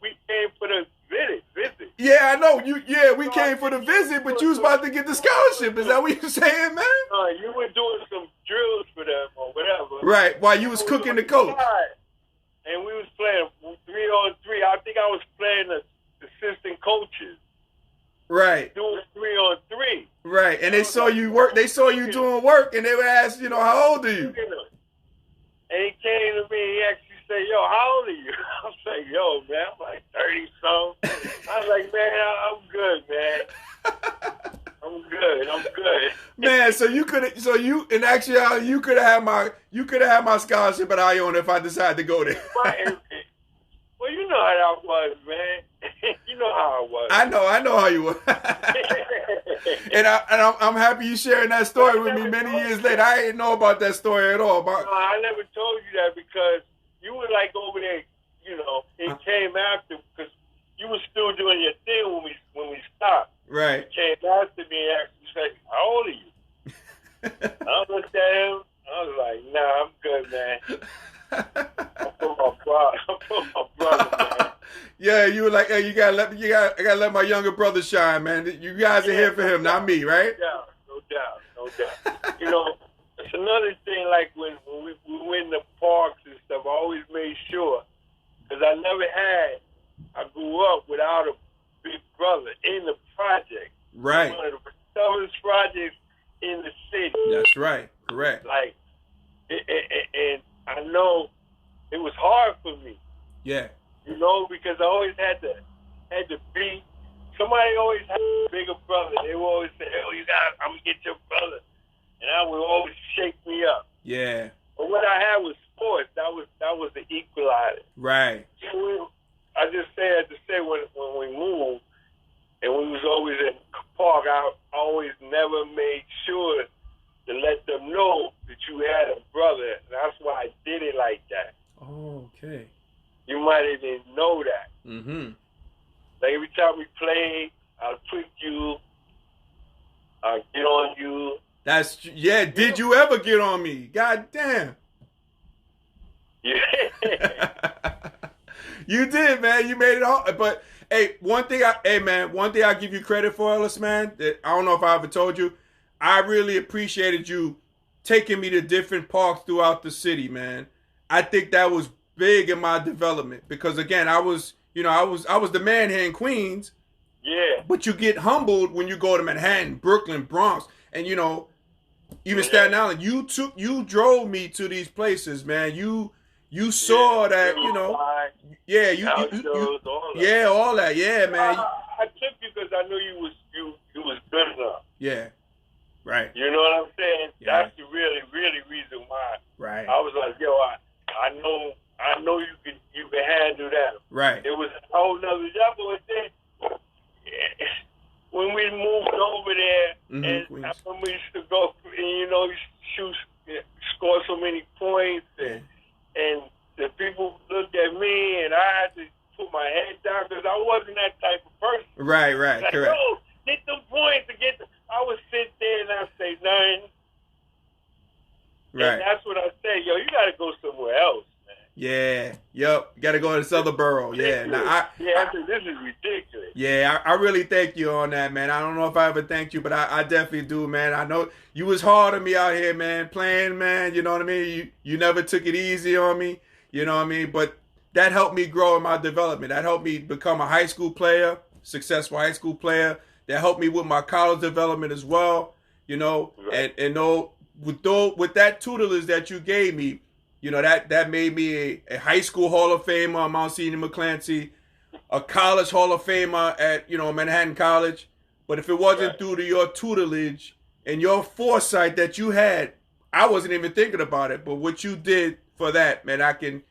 We came for the visit. Yeah, I know. We came for the visit, but you was about to get the scholarship. Is that what you saying, man? You were doing some drills for them or whatever. Right, while you was cooking the coach. And we was playing 3-on-3. I think I was playing the assistant coaches. Right. Doing 3-on-3. Right, and they saw you work. They saw you doing work, and they would ask, how old are you? And he came to me. He actually said, "Yo, how old are you?" I was like, "Yo, man, I'm like 30-something." I was like, "Man, I'm good, man. I'm good." Man, so you could have my scholarship at Iona if I decided to go there. Well, you know how I was, man. You know how I was. I know how you were. and I'm happy you sharing that story with me many years later. I didn't know about that story at all. No, I never told you that because you were like over there, it came after because you were still doing your thing when we stopped. Right. You came after me and said, "How old are you?" I looked at him. I was like, "Nah, I'm good, man." I put my Yeah, you were like, hey, I gotta let my younger brother shine, man. You guys are here for him, not me, right? No doubt. You know, it's another thing. Like when we went in the parks and stuff, I always made sure because I grew up without a big brother in the project. Right. One of the toughest projects in the city. That's right. Correct. Like, and I know it was hard for me. Yeah. You know, because I always had to be. Somebody always had a bigger brother. They would always say, "Oh, I'm gonna get your brother," and I would always shake me up. Yeah. But what I had was sports. That was the equalizer. Right. So I just had to say when we moved and we was always in the park, I always never made sure to let them know that you had a brother. And that's why I did it like that. Oh, okay. You might have didn't know that. Mm-hmm. Like every time we played, I'll trick you. I'll get on you. Did you ever get on me? God damn. Yeah. You did, man. You made it hard. But hey, one thing I give you credit for, Ellis, man. That I don't know if I ever told you. I really appreciated you taking me to different parks throughout the city, man. I think that was big in my development because again, I was the man here in Queens. Yeah. But you get humbled when you go to Manhattan, Brooklyn, Bronx, and even Staten Island. You drove me to these places, man. You saw that, all that, yeah, man. I took you because I knew you was good enough. Yeah, right. You know what I'm saying? Yeah. That's the really reason why. Right. I was like, yo, I know you can handle that. Right. It was a whole nother level. And then when we moved over there, and when we used to go, and score so many points, and the people looked at me, and I had to put my head down because I wasn't that type of person. Right, like, correct. Yo, get them points I would sit there and I'd say nothing. Right. And that's what I say, yo, you got to go somewhere else, man. Yeah, yep. Got to go to Southern Borough. Yeah, this is ridiculous. Yeah, I really thank you on that, man. I don't know if I ever thanked you, but I definitely do, man. I know you was hard on me out here, man, playing, man. You know what I mean? You never took it easy on me. You know what I mean? But that helped me grow in my development. That helped me become a high school player, successful high school player. That helped me with my college development as well. Right. And with that tutelage that you gave me, that made me a high school Hall of Famer at Mount Senior McClancy, a college Hall of Famer at Manhattan College. But if it wasn't due to your tutelage and your foresight that you had, I wasn't even thinking about it. But what you did for that, man, I can't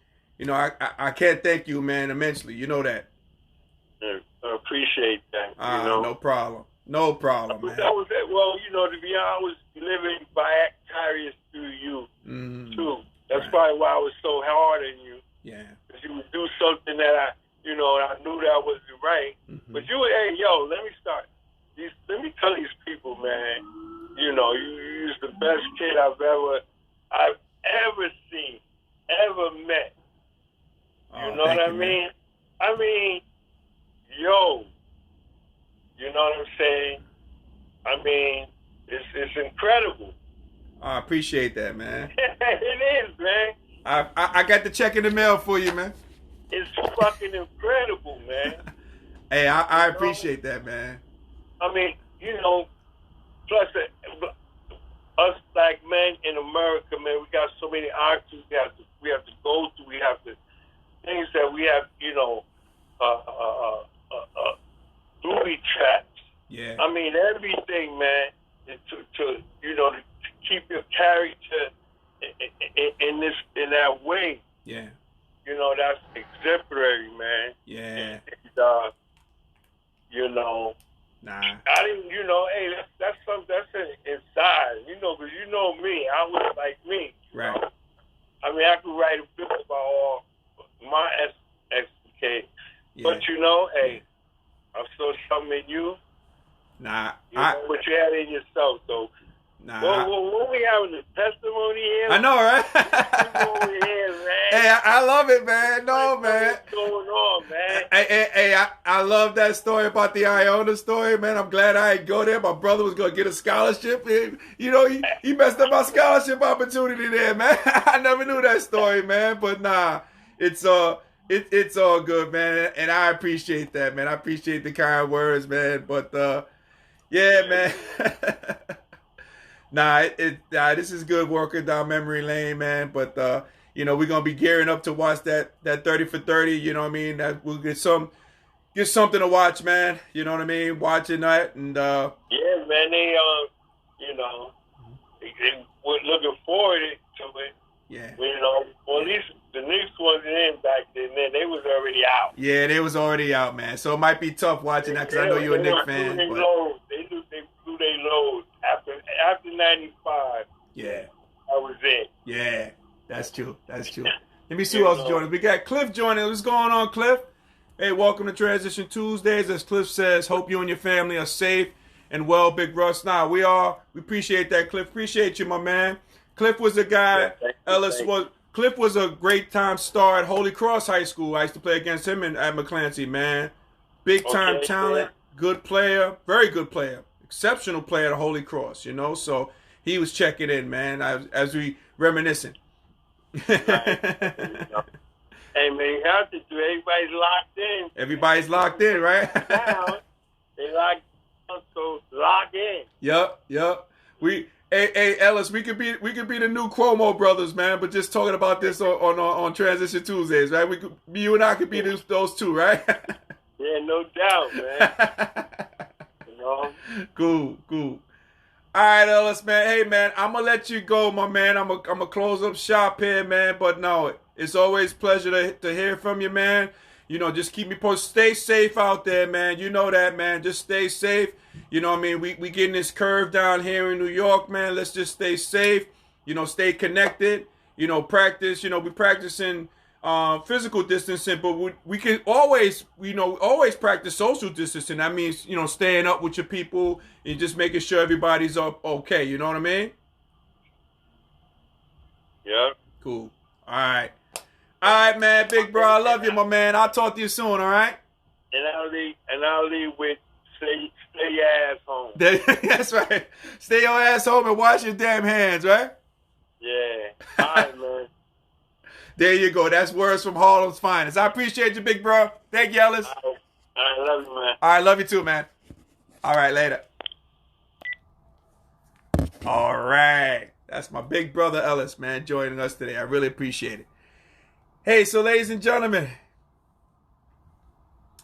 thank you, man, immensely. You know that. I appreciate that. No problem. No problem, man. That was it. Well, to be honest, I was living vicarious through you, too. That's probably why I was so hard on you. Yeah. Because you would do something that I knew that wasn't right. Mm-hmm. But let me start. Let me tell these people, man, you're the best kid I've ever seen, ever met. You know what I mean? I mean, yo, you know what I'm saying? I mean, it's incredible. I appreciate that, man. It is, man. I got the check in the mail for you, man. It's fucking incredible, man. Hey, I appreciate that, man. I mean, plus us black men in America, man, we got so many options we have to go through. We have to things that we have, booby traps. Yeah. I mean, everything, man, to keep your character in that way. Yeah. That's exemplary, man. Yeah. And, Nah. I didn't, hey, that's something that's inside, because me, I was like me. Right. I mean, I could write a book about all my expertise. Yeah. But, hey, I saw something in you. Nah. What you had in yourself, so. Nah. Well, when we having a testimony here? I know, right? Testimony here, man. Hey, I love it, man. No, man. What's going on, man? Hey, I love that story about the Iona story, man. I'm glad I didn't go there. My brother was gonna get a scholarship. You know, he messed up my scholarship opportunity there, man. I never knew that story, man. But nah, it's all good, man. And I appreciate that, man. I appreciate the kind words, man. But yeah, man. Nah, this is good working down memory lane, man. But you know, we're gonna be gearing up to watch that 30 for 30. You know what I mean? That we'll get something to watch, man. You know what I mean? Watching that and yeah, man. They you know, we're looking forward to it. Yeah. You know, well, at least the Knicks wasn't in back then. They was already out. Yeah, they was already out, man. So it might be tough watching that because I know you're a Knicks fan. They blew their load after '95. Yeah. I was in. Yeah, that's true. That's true. Let me see who else is joining us. We got Cliff joining us. What's going on, Cliff? Hey, welcome to Transition Tuesdays. As Cliff says, hope you and your family are safe and well, Big Russ. Nah, we are. We appreciate that, Cliff. Appreciate you, my man. Cliff was a guy. Cliff was a great time star at Holy Cross High School. I used to play against him at McClancy, man. Big time talent, good player, very good player, exceptional player at Holy Cross, you know. So he was checking in, man, as we reminiscing. Right. Hey, man, you have to do. Everybody's locked in. Everybody's locked in, right? They locked in, so lock in. Yup. Hey, Ellis, we could be the new Cuomo brothers, man. But just talking about this on Transition Tuesdays, right? You and I could be those two, right? Yeah, no doubt, man. You know. Cool. All right, Ellis, man. Hey, man, I'm gonna let you go, my man. I'm gonna close up shop here, man. But no, it's always a pleasure to hear from you, man. You know, just keep me posted. Stay safe out there, man. You know that, man. Just stay safe. You know what I mean? We getting this curve down here in New York, man. Let's just stay safe. You know, stay connected. You know, practice. You know, we practicing physical distancing, but we can always practice social distancing. That means, you know, staying up with your people and just making sure everybody's okay. You know what I mean? Yeah. Cool. All right, man. Big bro, I love you, my man. I'll talk to you soon. All right. And I'll leave with stay your ass home. That's right. Stay your ass home and wash your damn hands, right? Yeah. All right, man. There you go. That's words from Harlem's finest. I appreciate you, big bro. Thank you, Ellis. I love you, man. All right, love you too, man. All right, later. All right. That's my big brother, Ellis, man, joining us today. I really appreciate it. Hey, so ladies and gentlemen,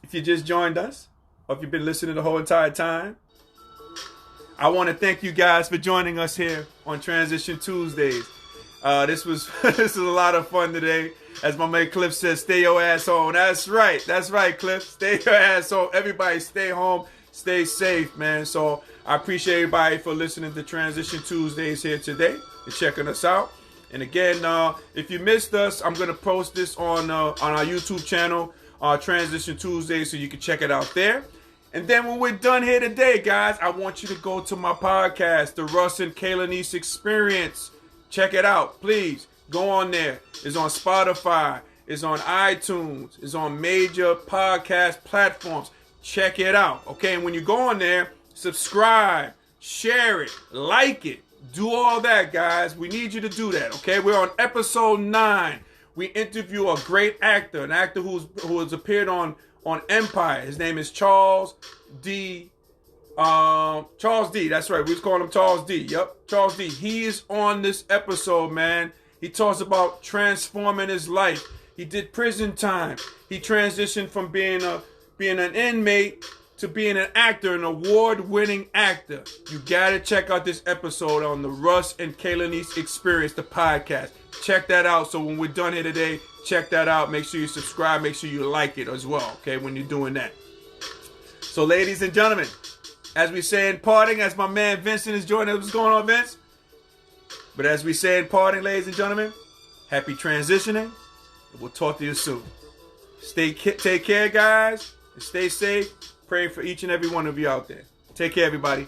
if you just joined us, or if you've been listening the whole entire time, I want to thank you guys for joining us here on Transition Tuesdays. This was a lot of fun today. As my man Cliff says, stay your ass home. That's right, Cliff. Stay your ass home. Everybody stay home. Stay safe, man. So I appreciate everybody for listening to Transition Tuesdays here today and checking us out. And again, if you missed us, I'm going to post this on our YouTube channel, Transition Tuesdays, so you can check it out there. And then when we're done here today, guys, I want you to go to my podcast, The Russ and Kaylanice Experience. Check it out, please. Go on there. It's on Spotify. It's on iTunes. It's on major podcast platforms. Check it out, okay? And when you go on there, subscribe, share it, like it. Do all that, guys. We need you to do that, okay? We're on episode 9. We interview a great actor, an actor who has appeared on Empire. His name is Charles D. Charles D. That's right. We was calling him Charles D. Yep, Charles D. He is on this episode, man. He talks about transforming his life. He did prison time. He transitioned from being an inmate to being an actor, an award-winning actor. You gotta check out this episode on the Russ and Kaylanice Experience, the podcast. Check that out. So when we're done here today, check that out. Make sure you subscribe. Make sure you like it as well, okay, when you're doing that. So ladies and gentlemen, as we say in parting, as my man Vincent is joining us. What's going on, Vince? But as we say in parting, ladies and gentlemen, happy transitioning. And we'll talk to you soon. Take care, guys. And stay safe. Praying for each and every one of you out there. Take care, everybody.